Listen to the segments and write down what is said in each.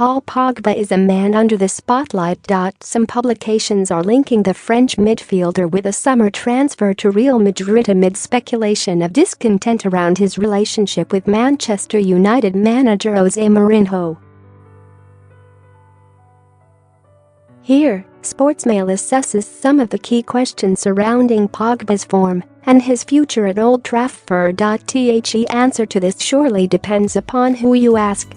Paul Pogba is a man under the spotlight. Some publications are linking the French midfielder with a summer transfer to Real Madrid amid speculation of discontent around his relationship with Manchester United manager Jose Mourinho. Here, Sportsmail assesses some of the key questions surrounding Pogba's form and his future at Old Trafford. The answer to this surely depends upon who you ask.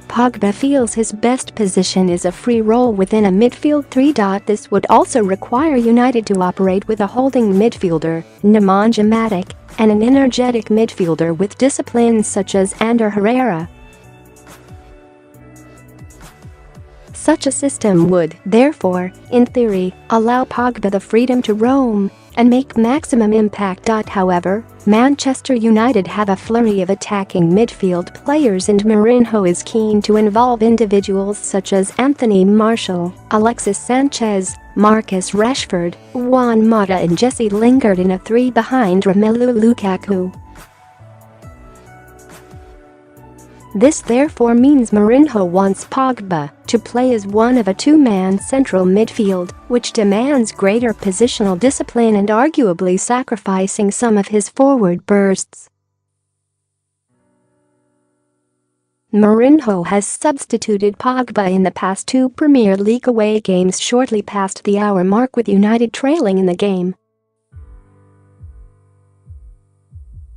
Pogba feels his best position is a free role within a midfield three. This would also require United to operate with a holding midfielder, non-dramatic, and an energetic midfielder with disciplines such as Ander Herrera. Such a system would, therefore, in theory, allow Pogba the freedom to roam and make maximum impact. However, Manchester United have a flurry of attacking midfield players and Mourinho is keen to involve individuals such as Anthony Martial, Alexis Sanchez, Marcus Rashford, Juan Mata and Jesse Lingard in a three behind Romelu Lukaku. This therefore means Mourinho wants Pogba to play as one of a two-man central midfield, which demands greater positional discipline and arguably sacrificing some of his forward bursts. Mourinho has substituted Pogba in the past two Premier League away games shortly past the hour mark with United trailing in the game.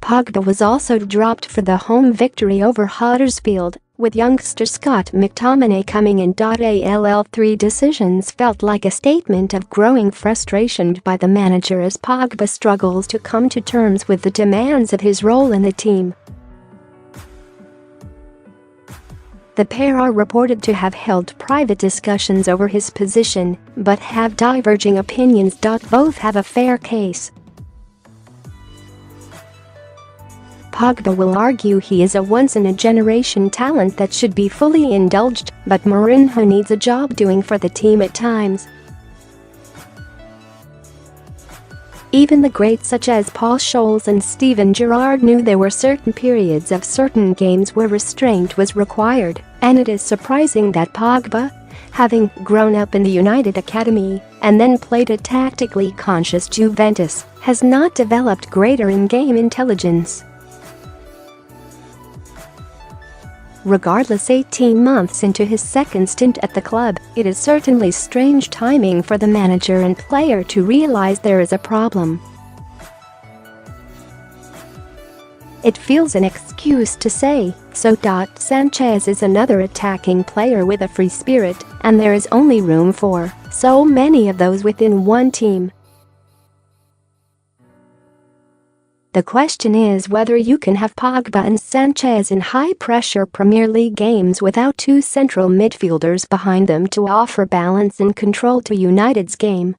Pogba was also dropped for the home victory over Huddersfield, with youngster Scott McTominay coming in. All3 decisions felt like a statement of growing frustration by the manager as Pogba struggles to come to terms with the demands of his role in the team. The pair are reported to have held private discussions over his position, but have diverging opinions. Both have a fair case. Pogba will argue he is a once-in-a-generation talent that should be fully indulged, but Mourinho needs a job doing for the team at times. Even the greats such as Paul Scholes and Steven Gerrard knew there were certain periods of certain games where restraint was required, and it is surprising that Pogba, having grown up in the United Academy and then played at tactically conscious Juventus, has not developed greater in-game intelligence. Regardless, 18 months into his second stint at the club, it is certainly strange timing for the manager and player to realize there is a problem. It feels an excuse to say so. Sanchez is another attacking player with a free spirit, and there is only room for so many of those within one team. The question is whether you can have Pogba and Sanchez in high-pressure Premier League games without two central midfielders behind them to offer balance and control to United's game.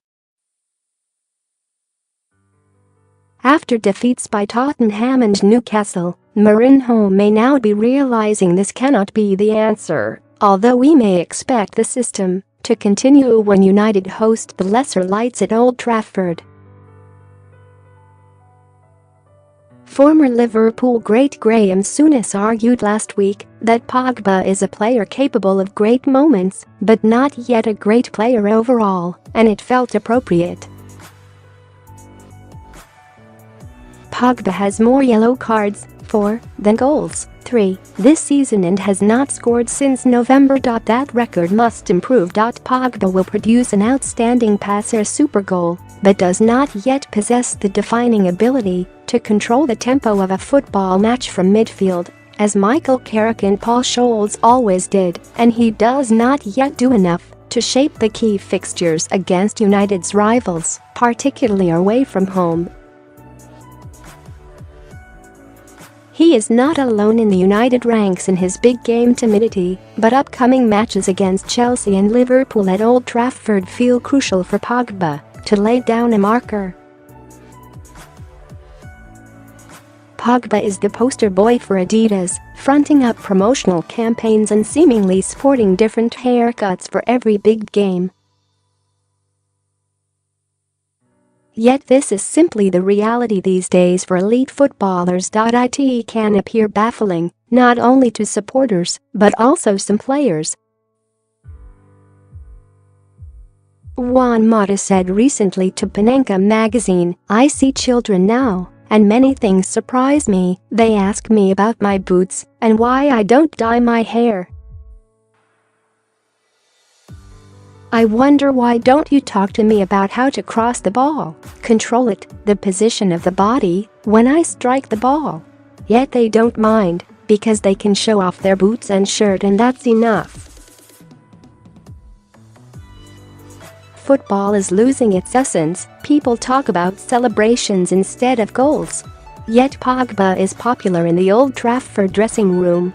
After defeats by Tottenham and Newcastle, Mourinho may now be realizing this cannot be the answer, although we may expect the system to continue when United host the lesser lights at Old Trafford. Former Liverpool great Graham Souness argued last week that Pogba is a player capable of great moments, but not yet a great player overall, and it felt appropriate. Pogba has more yellow cards, 4, than goals, 3, this season and has not scored since November. That record must improve. Pogba will produce an outstanding passer super goal, but does not yet possess the defining ability to control the tempo of a football match from midfield, as Michael Carrick and Paul Scholes always did, and he does not yet do enough to shape the key fixtures against United's rivals, particularly away from home. He is not alone in the United ranks in his big game timidity, but upcoming matches against Chelsea and Liverpool at Old Trafford feel crucial for Pogba to lay down a marker. Pogba is the poster boy for Adidas, fronting up promotional campaigns and seemingly sporting different haircuts for every big game. Yet this is simply the reality these days for elite footballers. It can appear baffling, not only to supporters, but also some players. Juan Mata said recently to Panenka magazine, "I see children now, and many things surprise me. They ask me about my boots and why I don't dye my hair. I wonder, why don't you talk to me about how to cross the ball, control it, the position of the body, when I strike the ball?" Yet they don't mind, because they can show off their boots and shirt, and that's enough. Football is losing its essence. People talk about celebrations instead of goals. Yet Pogba is popular in the Old Trafford dressing room.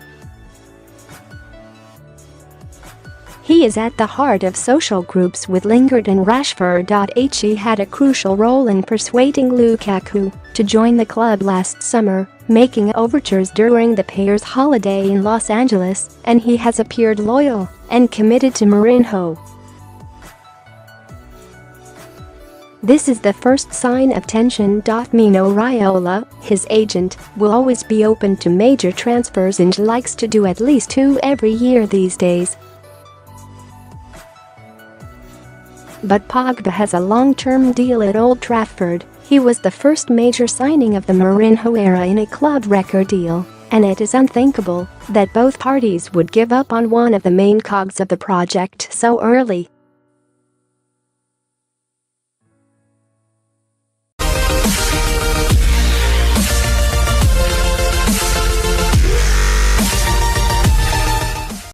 He is at the heart of social groups with Lingard and Rashford. He had a crucial role in persuading Lukaku to join the club last summer, making overtures during the pair's holiday in Los Angeles, and he has appeared loyal and committed to Mourinho. This is the first sign of tension. Mino Raiola, his agent, will always be open to major transfers and likes to do at least 2 every year these days. But Pogba has a long-term deal at Old Trafford. He was the first major signing of the Mourinho era in a club record deal, and it is unthinkable that both parties would give up on one of the main cogs of the project so early.